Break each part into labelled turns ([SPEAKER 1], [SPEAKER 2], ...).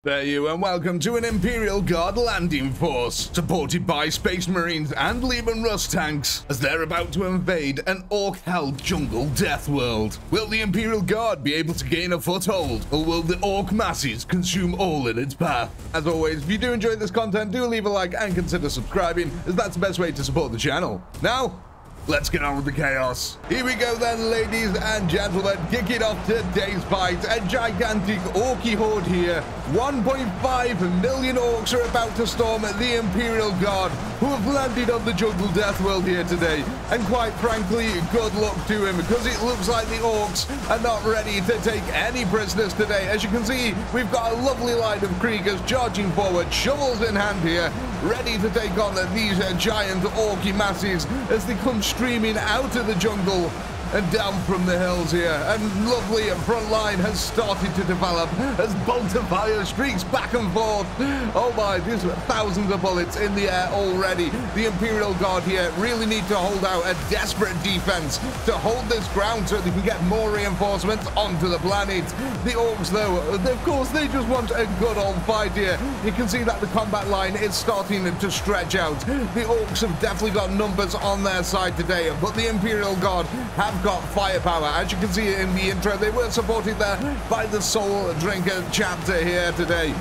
[SPEAKER 1] There you and welcome to an Imperial Guard landing force, supported by Space Marines and Leman Russ tanks, as they're about to invade an Orc-held jungle death world. Will the Imperial Guard be able to gain a foothold, or will the Orc masses consume all in its path? As always, if you do enjoy this content, do leave a like and consider subscribing, as that's the best way to support the channel. Now, let's get on with the chaos. Here we go then, ladies and gentlemen, kicking off today's fight. A gigantic Orky horde here. 1.5 million Orcs are about to storm the Imperial Guard, who have landed on the jungle death world here today. And quite frankly, good luck to him, because it looks like the Orcs are not ready to take any prisoners today. As you can see, we've got a lovely line of Kriegers charging forward, shovels in hand here, ready to take on these giant Orky masses as they come streaming out of the jungle and down from the hills here. And lovely front line has started to develop as bolt of fire streaks back and forth. Oh my, there's thousands of bullets in the air already. The Imperial Guard here really need to hold out a desperate defense to hold this ground so they can get more reinforcements onto the planet. The Orcs though, of course, they just want a good old fight here. You can see that the combat line is starting to stretch out. The Orcs have definitely got numbers on their side today, but the Imperial Guard have got firepower. As you can see in the intro, they were supported there by the Soul Drinker chapter here today,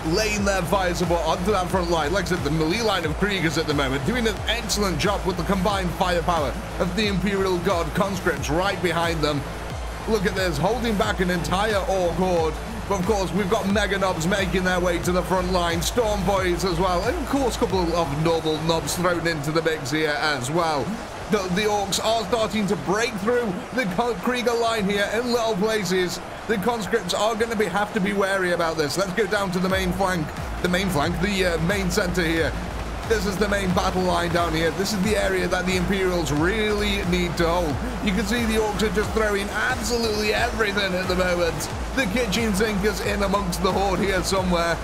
[SPEAKER 1] laying their fire support onto that front line. Like I said, the melee line of Kriegers at the moment doing an excellent job with the combined firepower of the Imperial Guard conscripts right behind them. Look at this, holding back an entire Orc horde. But of course, we've got Mega Nobs making their way to the front line, Storm Boys as well, and of course a couple of normal Nobs thrown into the mix here as well. The Orcs are starting to break through the Krieger line here in little places. The conscripts are going to have to be wary about this. Let's go down to the main flank, the main center here. This is the main battle line down here. This is the area that the Imperials really need to hold. You can see the Orcs are just throwing absolutely everything at the moment. The kitchen sink is in amongst the horde here somewhere.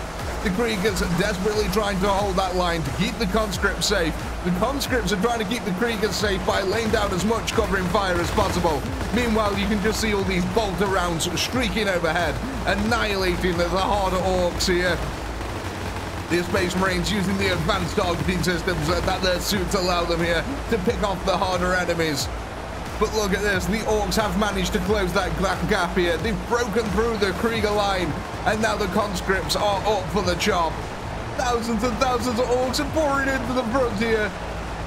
[SPEAKER 1] The Kriegers are desperately trying to hold that line to keep the conscripts safe. The conscripts are trying to keep the Kriegers safe by laying down as much covering fire as possible. Meanwhile, you can just see all these bolter rounds streaking overhead, annihilating the harder Orcs here. The Space Marines using the advanced targeting systems that their suits allow them here to pick off the harder enemies. But look at this, the Orcs have managed to close that gap here. They've broken through the Krieger line, and now the conscripts are up for the chop. Thousands and thousands of Orcs are pouring into the front here.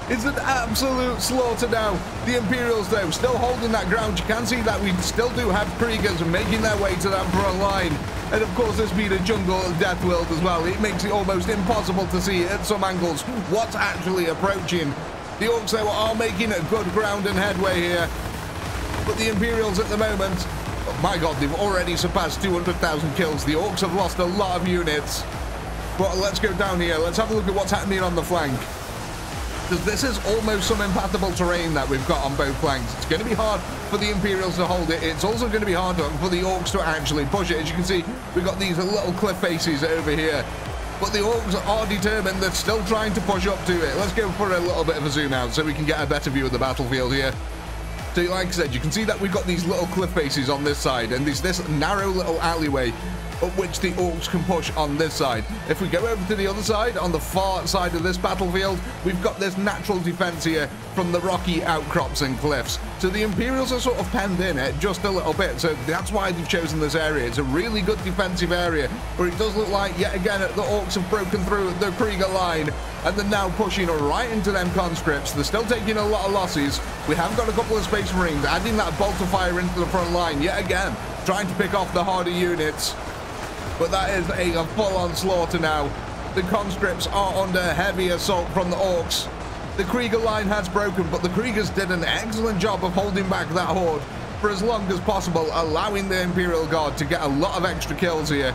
[SPEAKER 1] It's an absolute slaughter now. The Imperials, though, still holding that ground. You can see that we still do have Kriegers making their way to that front line. And of course, this being a jungle death world as well, it makes it almost impossible to see at some angles what's actually approaching. The Orcs, though, are making a good ground and headway here. But the Imperials at the moment, oh my god, they've already surpassed 200,000 kills. The Orcs have lost a lot of units. But let's go down here. Let's have a look at what's happening on the flank, because this is almost some impassable terrain that we've got on both flanks. It's going to be hard for the Imperials to hold it. It's also going to be hard for the Orcs to actually push it. As you can see, we've got these little cliff faces over here. But the Orcs are determined. They're still trying to push up to it. Let's go for a little bit of a zoom out so we can get a better view of the battlefield here. So like I said, you can see that we've got these little cliff faces on this side, and there's this narrow little alleyway up which the Orcs can push on this side. If we go over to the other side, on the far side of this battlefield, we've got this natural defense here from the rocky outcrops and cliffs. So the Imperials are sort of penned in it just a little bit, so that's why they've chosen this area. It's a really good defensive area, but it does look like, yet again, the Orcs have broken through the Krieger line, and they're now pushing right into them conscripts. They're still taking a lot of losses. We have got a couple of Space Marines adding that bolt of fire into the front line, yet again, trying to pick off the harder units. But that is a full-on slaughter now. The conscripts are under heavy assault from the Orcs. The Krieger line has broken, but the Kriegers did an excellent job of holding back that horde for as long as possible, allowing the Imperial Guard to get a lot of extra kills here.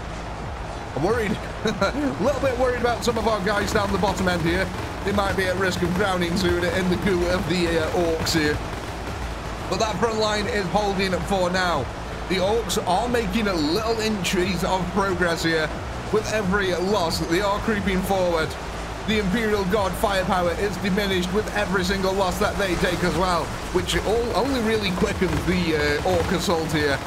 [SPEAKER 1] I'm worried, a little bit worried about some of our guys down the bottom end here. They might be at risk of drowning soon in the goo of the Orcs here. But that front line is holding for now. The Orcs are making a little inches of progress here. With every loss, they are creeping forward. The Imperial Guard firepower is diminished with every single loss that they take as well, which only really quickens the Orc assault here.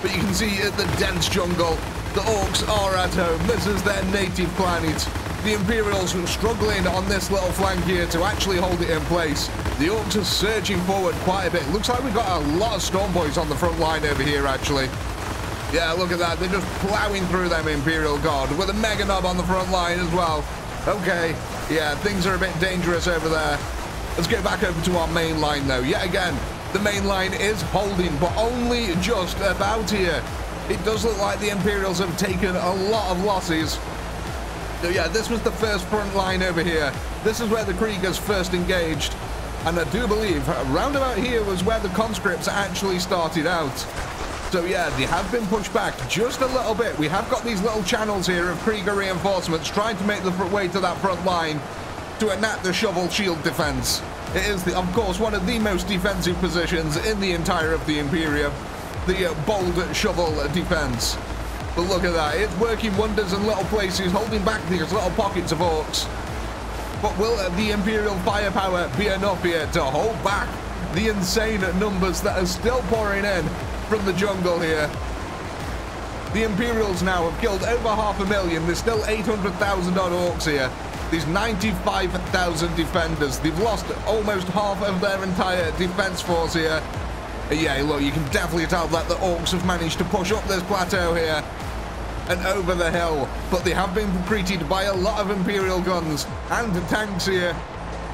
[SPEAKER 1] But you can see the dense jungle The Orcs are at home. This is their native planet. The Imperials are struggling on this little flank here to actually hold it in place. The Orcs are surging forward quite a bit. Looks like we've got a lot of Storm Boys on the front line over here, actually. Yeah, look at that. They're just plowing through them Imperial Guard with a Mega Nob on the front line as well. Okay, yeah, things are a bit dangerous over there. Let's get back over to our main line, though. Yet again, the main line is holding, but only just about here. It does look like the Imperials have taken a lot of losses. So yeah, this was the first front line over here. This is where the Kriegers first engaged. And I do believe around about here was where the conscripts actually started out. So yeah, they have been pushed back just a little bit. We have got these little channels here of Krieger reinforcements trying to make the way to that front line to enact the shovel shield defense. It is, of course, one of the most defensive positions in the entire of the Imperium, the bold shovel defense. But look at that, it's working wonders in little places, holding back these little pockets of Orcs. But will the Imperial firepower be enough here to hold back the insane numbers that are still pouring in from the jungle here? The Imperials now have killed over 500,000. There's still 800,000 odd Orcs here. These 95,000 defenders. They've lost almost half of their entire defense force here. Yeah, look, you can definitely tell that the Orcs have managed to push up this plateau here and over the hill, but they have been greeted by a lot of Imperial guns and tanks here.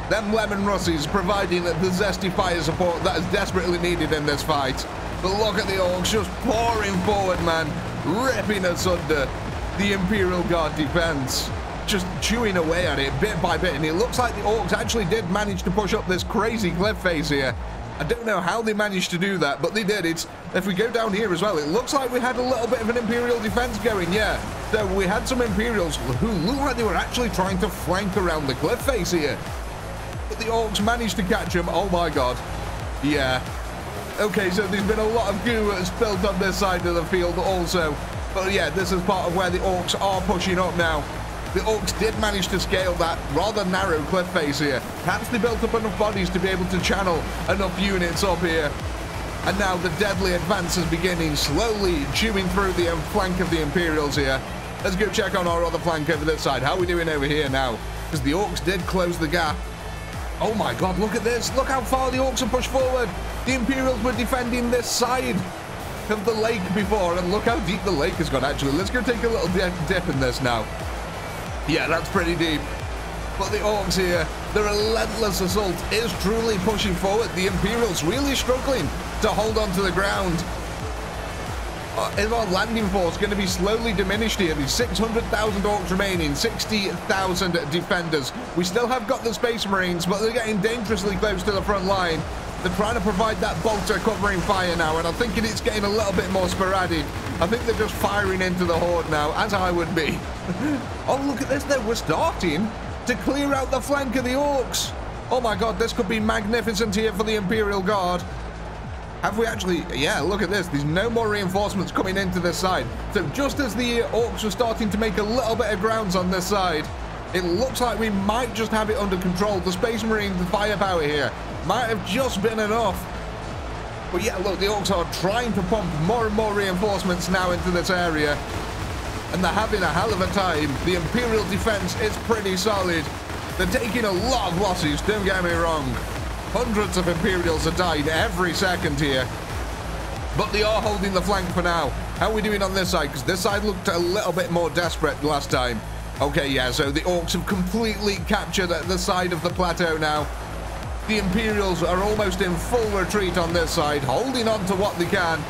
[SPEAKER 1] Them Lemon Russies providing the zesty fire support that is desperately needed in this fight. But look at the Orcs just pouring forward, man, ripping asunder the Imperial Guard defense, just chewing away at it bit by bit. And it looks like the Orcs actually did manage to push up this crazy cliff face here. I don't know how they managed to do that, but they did. If we go down here as well, it looks like we had a little bit of an Imperial defense going, yeah. So we had some Imperials who looked like they were actually trying to flank around the cliff face here. But the Orcs managed to catch them. Oh my god. Yeah. Okay, so there's been a lot of goo spilled on this side of the field also. But yeah, this is part of where the Orcs are pushing up now. The Orcs did manage to scale that rather narrow cliff face here. Perhaps they built up enough bodies to be able to channel enough units up here. And now the deadly advance is beginning, slowly chewing through the flank of the Imperials here. Let's go check on our other flank over this side. How are we doing over here now? Because the Orcs did close the gap. Oh my god, look at this. Look how far the Orcs have pushed forward. The Imperials were defending this side of the lake before, and look how deep the lake has gone, actually. Let's go take a little dip in this now. Yeah, that's pretty deep. But the Orcs here, the relentless assault is truly pushing forward. The Imperials really struggling to hold on to the ground. Is our landing force going to be slowly diminished here? There's 600,000 Orcs remaining, 60,000 defenders. We still have got the Space Marines, but they're getting dangerously close to the front line. They're trying to provide that bolter covering fire now, and I'm thinking it's getting a little bit more sporadic. I think they're just firing into the horde now, as I would be. Oh, look at this, though. We're starting to clear out the flank of the Orcs. Oh my god, this could be magnificent here for the Imperial Guard. Have we actually... Yeah, look at this. There's no more reinforcements coming into this side. So just as the Orcs are starting to make a little bit of grounds on this side, it looks like we might just have it under control. The Space Marine, the firepower here, might have just been enough. But yeah, look, the Orcs are trying to pump more and more reinforcements now into this area. And they're having a hell of a time. The Imperial defense is pretty solid. They're taking a lot of losses, don't get me wrong. Hundreds of Imperials are dying every second here. But they are holding the flank for now. How are we doing on this side? Because this side looked a little bit more desperate last time. Okay, yeah, so the Orcs have completely captured the side of the plateau now. The Imperials are almost in full retreat on this side, holding on to what they can.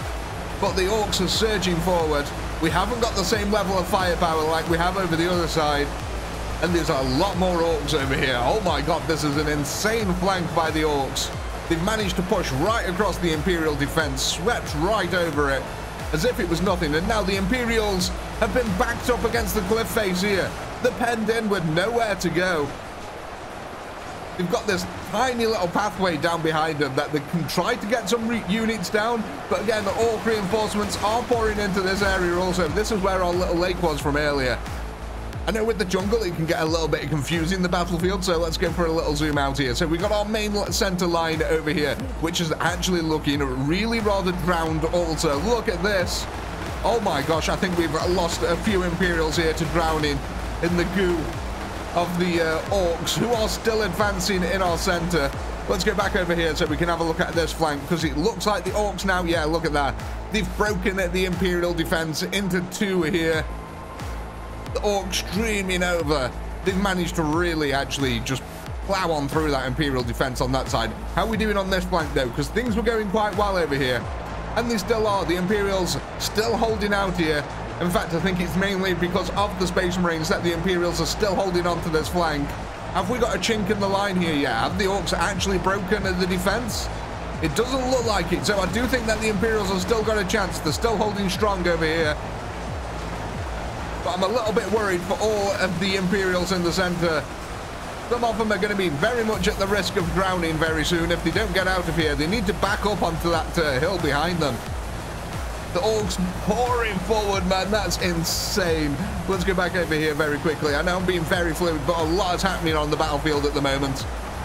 [SPEAKER 1] But the Orcs are surging forward. We haven't got the same level of firepower like we have over the other side. And there's a lot more Orcs over here. Oh my god, this is an insane flank by the Orcs. They've managed to push right across the Imperial defense, swept right over it, as if it was nothing. And now the Imperials have been backed up against the cliff face here. They're penned in with nowhere to go. They've got this tiny little pathway down behind them that they can try to get some units down. But again, the Orc reinforcements are pouring into this area also. This is where our little lake was from earlier. I know with the jungle, it can get a little bit confusing, the battlefield, so let's go for a little zoom out here. So we've got our main center line over here, which is actually looking really rather drowned also. Look at this.
[SPEAKER 2] Oh my gosh, I think we've lost a few Imperials here to drowning in the goo of the Orcs, who are still advancing in our center. Let's go back over here so we can have a look at this flank, because it looks like the Orcs now, yeah, look at that. They've broken the Imperial defense into two here. The Orcs streaming over. They've managed to really actually just plow on through that Imperial defense on that side. How are we doing on this flank though? Because things were going quite well over here. And they still are. The Imperials still holding out here. In fact, I think it's mainly because of the Space Marines that the Imperials are still holding on to this flank. Have we got a chink in the line here yet? Have the Orcs actually broken the defense? It doesn't look like it. So I do think that the Imperials have still got a chance. They're still holding strong over here. But I'm a little bit worried for all of the Imperials in the center. Some of them are going to be very much at the risk of drowning very soon if they don't get out of here. They need to back up onto that hill behind them. The Orcs pouring forward, man. That's insane. Let's go back over here very quickly. I know I'm being very fluid, but a lot is happening on the battlefield at the moment.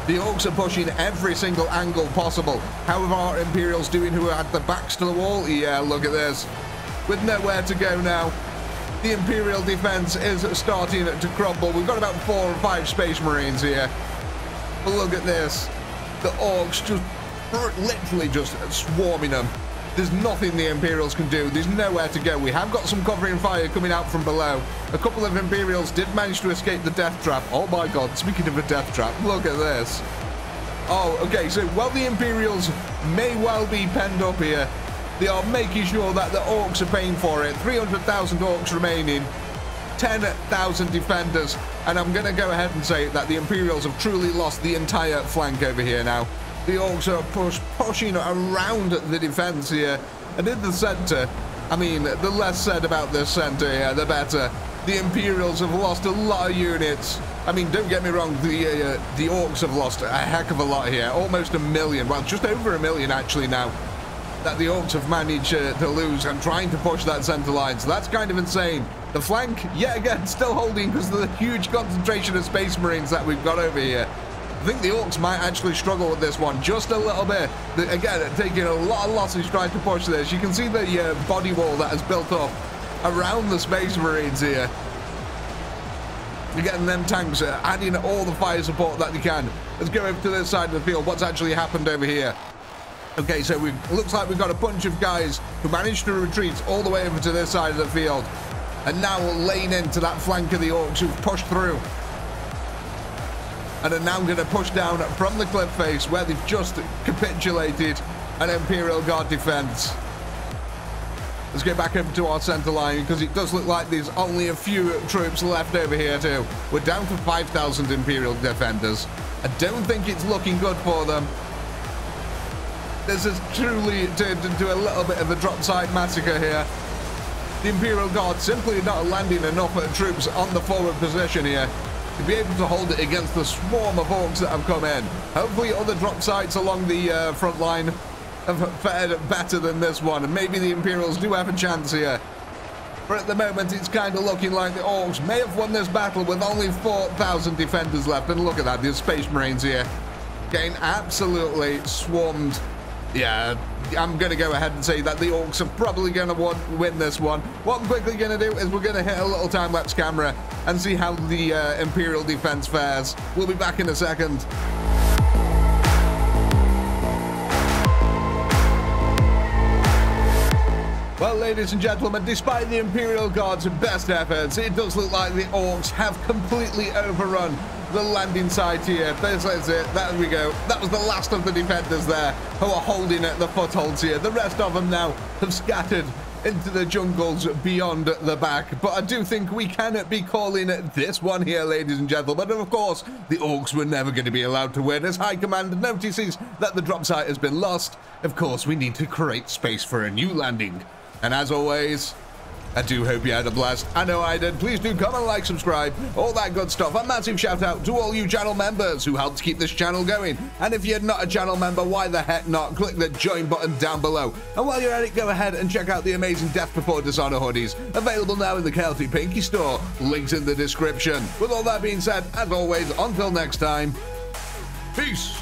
[SPEAKER 2] The Orcs are pushing every single angle possible. How are our Imperials doing who had their backs to the wall? Yeah, look at this. With nowhere to go now. The Imperial defense is starting to crumble. We've got about 4 or 5 Space Marines here. But look at this. The Orcs just literally just swarming them. There's nothing the Imperials can do. There's nowhere to go. We have got some covering fire coming out from below. A couple of Imperials did manage to escape the death trap. Oh my god, speaking of a death trap, look at this. Oh, okay, so while the Imperials may well be penned up here, they are making sure that the Orcs are paying for it. 300,000 Orcs remaining, 10,000 defenders, and I'm going to go ahead and say that the Imperials have truly lost the entire flank over here now. The Orcs are pushing around the defense here, and in the center, I mean, the less said about this center here, the better. The Imperials have lost a lot of units. I mean, don't get me wrong, the Orcs have lost a heck of a lot here, almost 1 million, well, just over 1 million actually now, that the Orcs have managed to lose and trying to push that center line. So that's kind of insane. The flank, yet again, still holding because of the huge concentration of Space Marines that we've got over here. I think the Orcs might actually struggle with this one just a little bit. Again, taking a lot of losses trying to push this. You can see the body wall that has built up around the Space Marines here. You're getting them tanks adding all the fire support that they can. Let's go over to this side of the field. What's actually happened over here? Okay, so looks like we've got a bunch of guys who managed to retreat all the way over to this side of the field. And now we're laying into that flank of the Orcs who've pushed through. And are now going to push down from the cliff face where they've just capitulated an Imperial Guard defense. Let's get back over to our center line because it does look like there's only a few troops left over here too. We're down to 5,000 Imperial defenders. I don't think it's looking good for them. This is truly turned into a little bit of a drop side massacre here. The Imperial Guard simply not landing enough troops on the forward position here to be able to hold it against the swarm of Orcs that have come in. Hopefully other drop sites along the front line have fared better than this one, and maybe the Imperials do have a chance here. But at the moment it's kind of looking like the Orcs may have won this battle with only 4,000 defenders left. And look at that, the Space Marines here getting absolutely swarmed. Yeah, I'm going to go ahead and say that the Orcs are probably going to win this one. What I'm quickly going to do is we're going to hit a little time-lapse camera and see how the Imperial defense fares. We'll be back in a second. Well, ladies and gentlemen, despite the Imperial Guard's best efforts, it does look like the Orcs have completely overrun the landing site here. This is it. There we go. That was the last of the defenders there who are holding at the footholds here. The rest of them now have scattered into the jungles beyond the back. But I do think we can be calling this one here, ladies and gentlemen. And of course, the Orcs were never going to be allowed to win as High Command notices that the drop site has been lost. Of course, we need to create space for a new landing. And as always, I do hope you had a blast. I know I did. Please do comment, like, subscribe, all that good stuff. A massive shout out to all you channel members who helped keep this channel going. And if you're not a channel member, why the heck not? Click the join button down below. And while you're at it, go ahead and check out the amazing Death Before Dishonor hoodies, available now in the Kelty Pinky store. Links in the description. With all that being said, as always, until next time, peace.